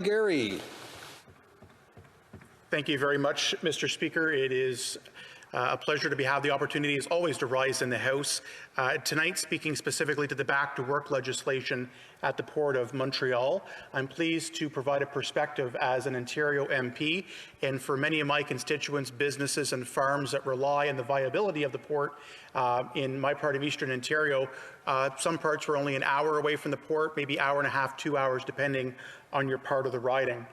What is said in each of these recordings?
Gary. Thank you very much, Mr. Speaker. It is a pleasure to have the opportunity, as always, to rise in the House. Tonight, speaking specifically to the Back to Work legislation at the Port of Montreal, I'm pleased to provide a perspective as an Ontario MP, and for many of my constituents, businesses and farms that rely on the viability of the port in my part of Eastern Ontario. Some parts were only an hour away from the port, maybe hour and a half, 2 hours, depending on your part of the riding.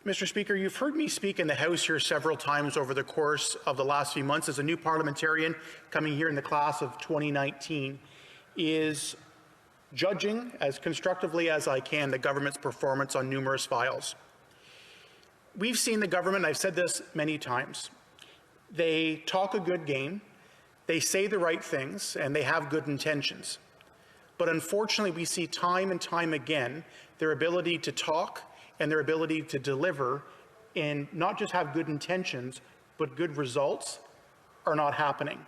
Mr. Speaker, you've heard me speak in the House here several times over the course of the last few months as a new parliamentarian coming here in the class of 2019, is judging as constructively as I can the government's performance on numerous files. We've seen the government, and I've said this many times, they talk a good game, they say the right things, and they have good intentions. But unfortunately, we see time and time again their ability to talk and their ability to deliver and not just have good intentions, but good results are not happening.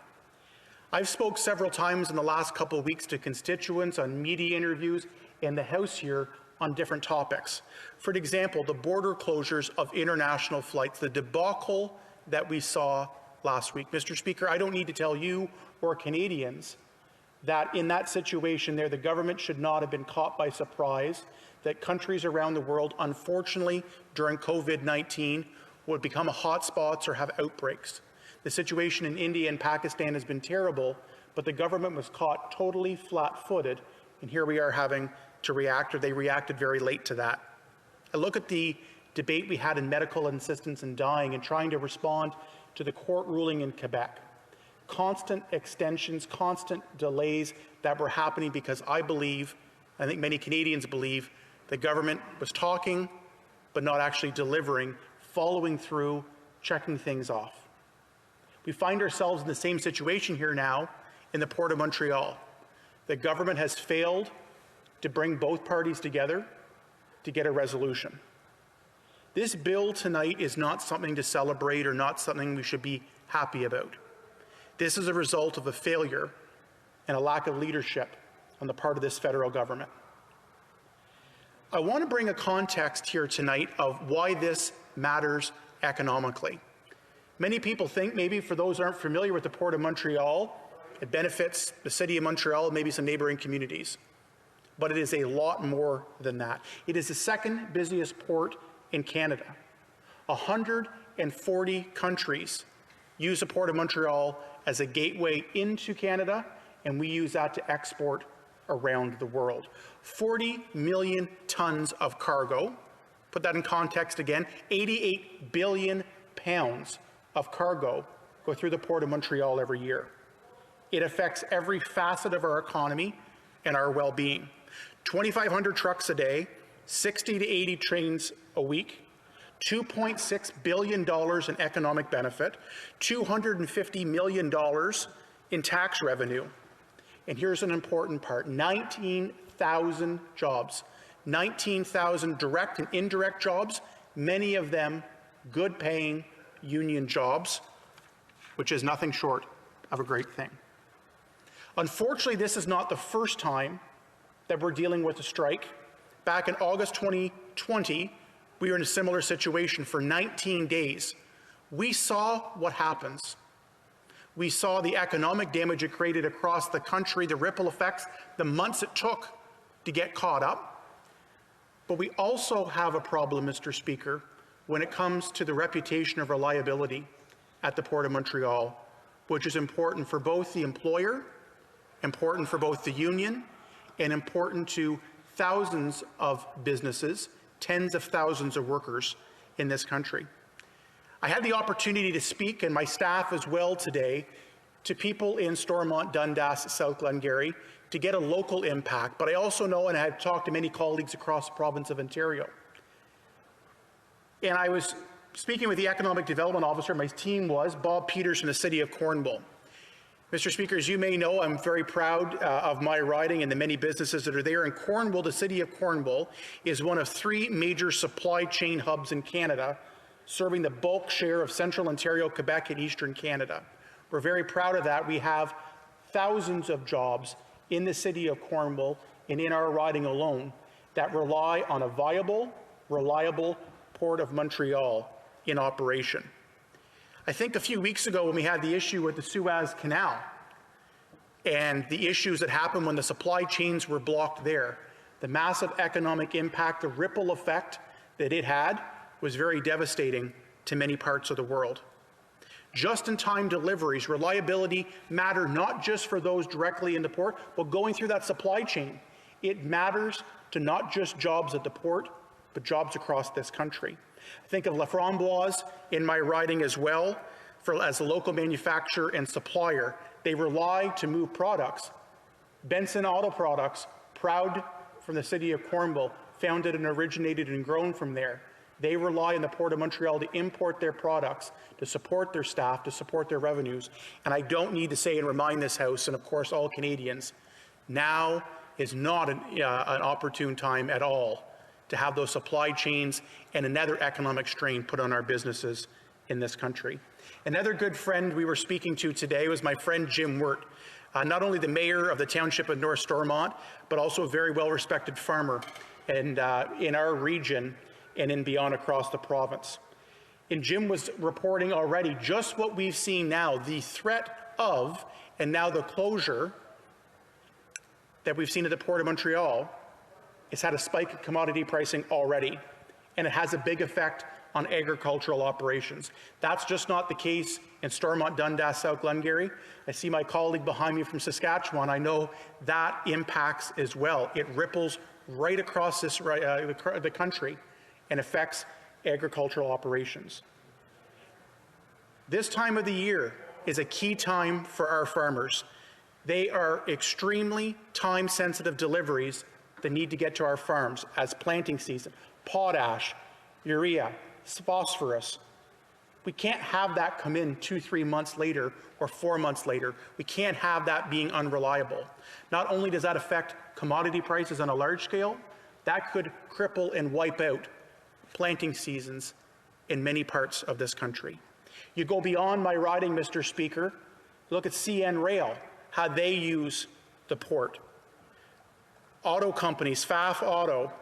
I've spoke several times in the last couple of weeks to constituents on media interviews in the House here on different topics. For example, the border closures of international flights, the debacle that we saw last week. Mr. Speaker, I don't need to tell you or Canadians that in that situation there, the government should not have been caught by surprise, that countries around the world, unfortunately, during COVID-19 would become hotspots or have outbreaks. The situation in India and Pakistan has been terrible, but the government was caught totally flat-footed, and here we are having to react, or they reacted very late to that. I look at the debate we had in medical assistance in dying and trying to respond to the court ruling in Quebec. Constant extensions, constant delays that were happening because I think many Canadians believe, the government was talking but not actually delivering, following through, checking things off. We find ourselves in the same situation here now in the Port of Montreal. The government has failed to bring both parties together to get a resolution. This bill tonight is not something to celebrate or not something we should be happy about. This is a result of a failure and a lack of leadership on the part of this federal government. I want to bring a context here tonight of why this matters economically. Many people think, maybe for those who aren't familiar with the Port of Montreal, it benefits the city of Montreal and maybe some neighboring communities. But it is a lot more than that. It is the second busiest port in Canada. 140 countries use the Port of Montreal as a gateway into Canada, and we use that to export around the world. 40 million tons of cargo. Put that in context again, 88 billion pounds of cargo go through the Port of Montreal every year. It affects every facet of our economy and our well-being. 2,500 trucks a day, 60 to 80 trains a week, $2.6 billion in economic benefit, $250 million in tax revenue. And here's an important part, 19,000 jobs, 19,000 direct and indirect jobs, many of them good-paying union jobs, which is nothing short of a great thing. Unfortunately, this is not the first time that we're dealing with a strike. Back in August 2020, we were in a similar situation for 19 days. We saw what happens. We saw the economic damage it created across the country, the ripple effects, the months it took to get caught up. But we also have a problem, Mr. Speaker, when it comes to the reputation of reliability at the Port of Montreal, which is important for both the employer, important for both the union, and important to thousands of businesses, tens of thousands of workers in this country. I had the opportunity to speak, and my staff as well today, to people in Stormont-Dundas-South, Glengarry, to get a local impact. But I also know, and I've talked to many colleagues across the province of Ontario. And I was speaking with the Economic Development Officer, my team was, Bob Peters from the City of Cornwall. Mr. Speaker, as you may know, I'm very proud of my riding and the many businesses that are there. In Cornwall, the City of Cornwall is one of 3 major supply chain hubs in Canada, serving the bulk share of Central Ontario, Quebec, and Eastern Canada. We're very proud of that. We have thousands of jobs in the City of Cornwall and in our riding alone that rely on a viable, reliable Port of Montreal in operation. I think a few weeks ago when we had the issue with the Suez Canal and the issues that happened when the supply chains were blocked there, the massive economic impact, the ripple effect that it had was very devastating to many parts of the world. Just-in-time deliveries, reliability matter not just for those directly in the port, but going through that supply chain. It matters to not just jobs at the port, but jobs across this country. I think of La Framboise in my riding as well. As a local manufacturer and supplier, they rely to move products. Benson Auto Products, proud from the city of Cornwall, founded and originated and grown from there. They rely on the Port of Montreal to import their products, to support their staff, to support their revenues. And I don't need to say and remind this House, and of course all Canadians, now is not an opportune time at all to have those supply chains and another economic strain put on our businesses in this country. Another good friend we were speaking to today was my friend Jim Wirt, not only the mayor of the township of North Stormont, but also a very well-respected farmer and, in our region and in beyond across the province. And Jim was reporting already just what we've seen now, the threat of, and now the closure that we've seen at the Port of Montreal. It's had a spike in commodity pricing already, and it has a big effect on agricultural operations. That's just not the case in Stormont-Dundas-South, Glengarry. I see my colleague behind me from Saskatchewan. I know that impacts as well. It ripples right across the country and affects agricultural operations. This time of the year is a key time for our farmers. They are extremely time-sensitive deliveries that need to get to our farms as planting season. Potash, urea, phosphorus. We can't have that come in 2-3 months later or 4 months later. We can't have that being unreliable. Not only does that affect commodity prices on a large scale, that could cripple and wipe out planting seasons in many parts of this country. You go beyond my riding, Mr. Speaker, look at CN Rail, how they use the port. Auto companies, Pfaff Auto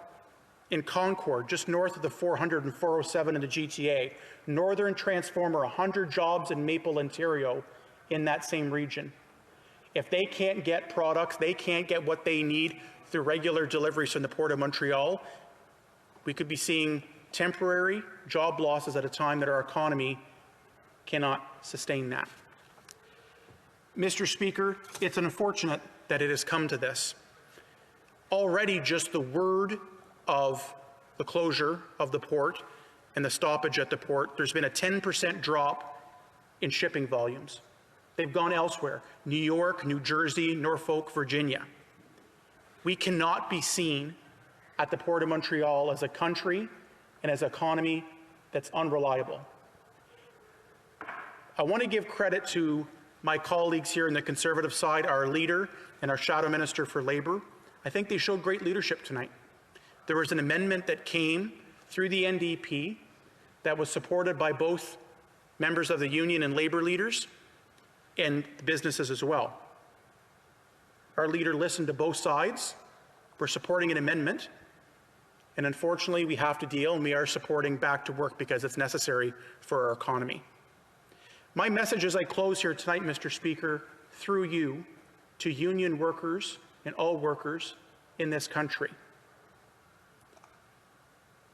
in Concord, just north of the 400 and 407 in the GTA. Northern Transformer, 100 jobs in Maple, Ontario, in that same region. If they can't get products, they can't get what they need through regular deliveries from the Port of Montreal, we could be seeing temporary job losses at a time that our economy cannot sustain that. Mr. Speaker, it's unfortunate that it has come to this. Already just the word of the closure of the port and the stoppage at the port, there's been a 10% drop in shipping volumes. They've gone elsewhere, New York, New Jersey, Norfolk, Virginia. We cannot be seen at the Port of Montreal as a country and as an economy that's unreliable. I want to give credit to my colleagues here on the Conservative side, our leader and our Shadow Minister for Labour. I think they showed great leadership tonight. There was an amendment that came through the NDP that was supported by both members of the union and labour leaders and businesses as well. Our leader listened to both sides. We're supporting an amendment, and unfortunately we have to deal, and we are supporting back to work because it's necessary for our economy. My message as I close here tonight, Mr. Speaker, through you to union workers and all workers in this country.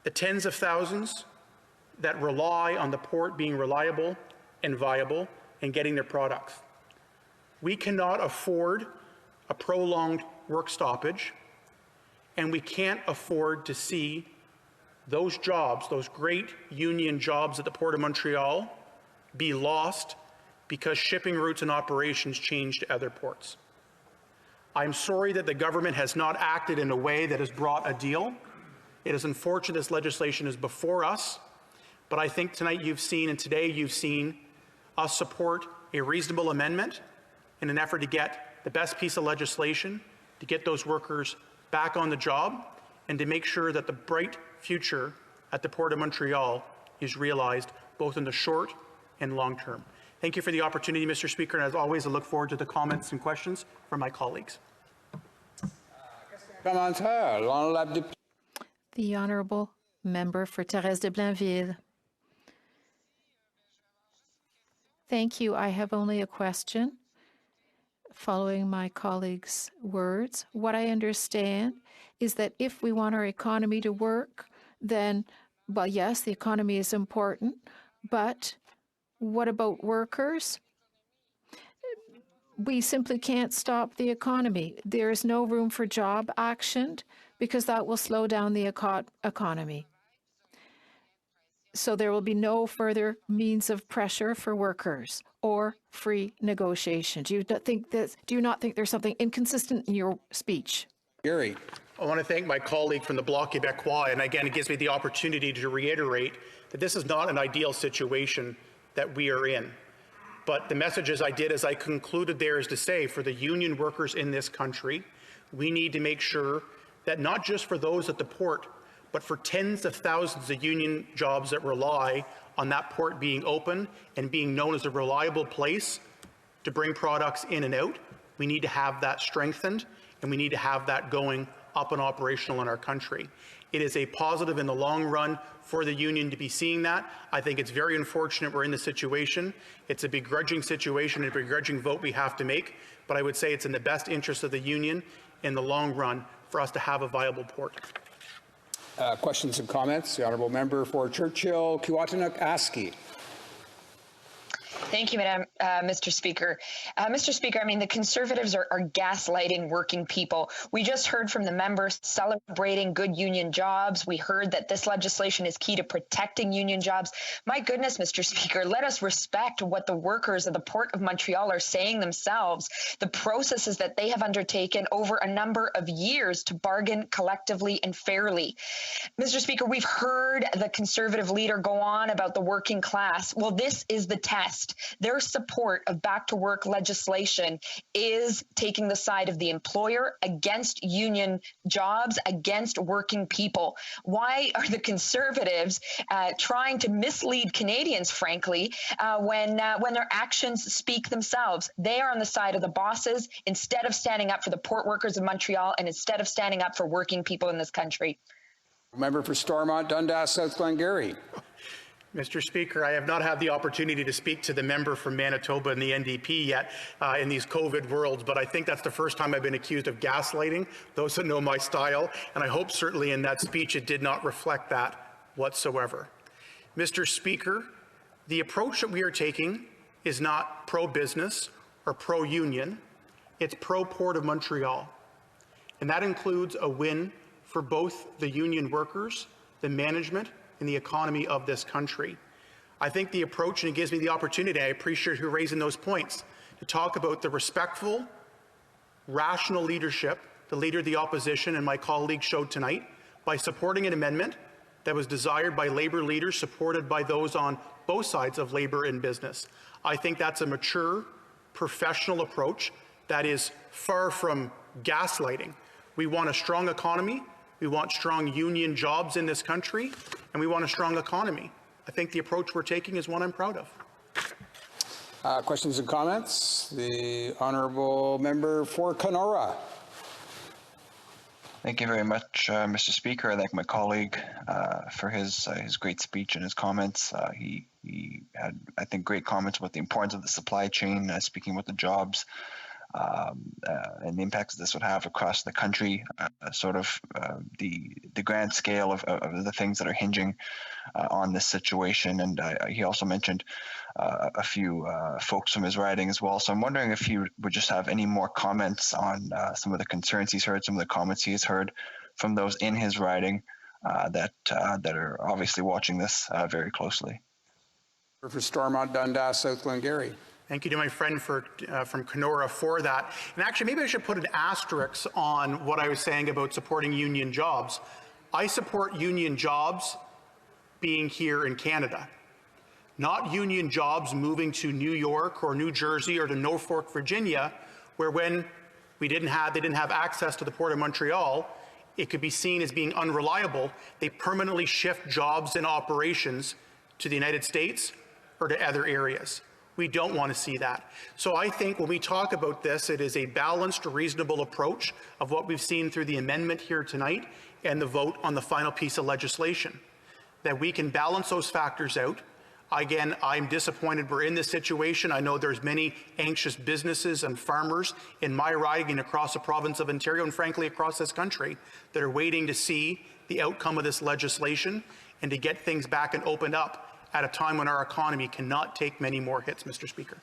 The tens of thousands that rely on the port being reliable and viable and getting their products. We cannot afford a prolonged work stoppage, and we can't afford to see those jobs, those great union jobs at the Port of Montreal, be lost because shipping routes and operations change to other ports. I'm sorry that the government has not acted in a way that has brought a deal. It is unfortunate this legislation is before us, but I think tonight you've seen and today you've seen us support a reasonable amendment in an effort to get the best piece of legislation to get those workers back on the job and to make sure that the bright future at the Port of Montreal is realized both in the short and long term. Thank you for the opportunity, Mr. Speaker, and as always, I look forward to the comments and questions from my colleagues. The Honourable Member for Thérèse de Blainville. Thank you. I have only a question. Following my colleague's words, what I understand is that if we want our economy to work, then, well, yes, the economy is important, but what about workers? We simply can't stop the economy. There is no room for job action because that will slow down the economy. So there will be no further means of pressure for workers or free negotiation. Do you not think there's something inconsistent in your speech? Gary. I want to thank my colleague from the Bloc Québécois, and again, it gives me the opportunity to reiterate that this is not an ideal situation that we are in. But the messages I did as I concluded there is to say, for the union workers in this country, we need to make sure that not just for those at the port, but for tens of thousands of union jobs that rely on that port being open and being known as a reliable place to bring products in and out, we need to have that strengthened, and we need to have that going up and operational in our country. It is a positive in the long run for the union to be seeing that. I think it's very unfortunate we're in this situation. It's a begrudging situation, a begrudging vote we have to make, but I would say it's in the best interest of the union in the long run for us to have a viable port. Questions and comments? The Honourable Member for Churchill, Kiwatanuk-Aski. Thank you, Mr. Speaker. Mr. Speaker, I mean, the Conservatives are gaslighting working people. We just heard from the members celebrating good union jobs. We heard that this legislation is key to protecting union jobs. My goodness, Mr. Speaker, let us respect what the workers of the Port of Montreal are saying themselves, the processes that they have undertaken over a number of years to bargain collectively and fairly. Mr. Speaker, we've heard the Conservative leader go on about the working class. Well, this is the test. Their support of back-to-work legislation is taking the side of the employer against union jobs, against working people. Why are the Conservatives trying to mislead Canadians, frankly, when their actions speak themselves? They are on the side of the bosses instead of standing up for the port workers of Montreal and instead of standing up for working people in this country. Member for Stormont-Dundas-South Glengarry. Mr. Speaker, I have not had the opportunity to speak to the member from Manitoba and the NDP yet in these COVID worlds, but I think that's the first time I've been accused of gaslighting, those that know my style, and I hope certainly in that speech it did not reflect that whatsoever. Mr. Speaker, the approach that we are taking is not pro-business or pro-union, it's pro-Port of Montreal, and that includes a win for both the union workers, the management, in the economy of this country. I think the approach, and it gives me the opportunity, I appreciate who raising those points, to talk about the respectful, rational leadership the Leader of the Opposition and my colleagues showed tonight by supporting an amendment that was desired by Labour leaders, supported by those on both sides of Labour and business. I think that's a mature, professional approach that is far from gaslighting. We want a strong economy, we want strong union jobs in this country, and we want a strong economy. I think the approach we're taking is one I'm proud of. Questions and comments? The Honourable Member for Kenora. Thank you very much, Mr. Speaker. I thank my colleague for his great speech and his comments. He had, I think, great comments about the importance of the supply chain, speaking about the jobs, and the impacts this would have across the country, the grand scale of the things that are hinging on this situation. And he also mentioned a few folks from his riding as well. So I'm wondering if he would just have any more comments on some of the concerns he's heard, some of the comments he's heard from those in his riding that are obviously watching this very closely. For Stormont-Dundas-South Glengarry. Thank you to my friend from Kenora for that. And actually, maybe I should put an asterisk on what I was saying about supporting union jobs. I support union jobs being here in Canada, not union jobs moving to New York or New Jersey or to Norfolk, Virginia, where when they didn't have access to the Port of Montreal, it could be seen as being unreliable. They permanently shift jobs and operations to the United States or to other areas. We don't want to see that. So I think when we talk about this, it is a balanced, reasonable approach of what we've seen through the amendment here tonight and the vote on the final piece of legislation, that we can balance those factors out. Again, I'm disappointed we're in this situation. I know there's many anxious businesses and farmers in my riding and across the province of Ontario and frankly across this country that are waiting to see the outcome of this legislation and to get things back and opened up at a time when our economy cannot take many more hits, Mr. Speaker.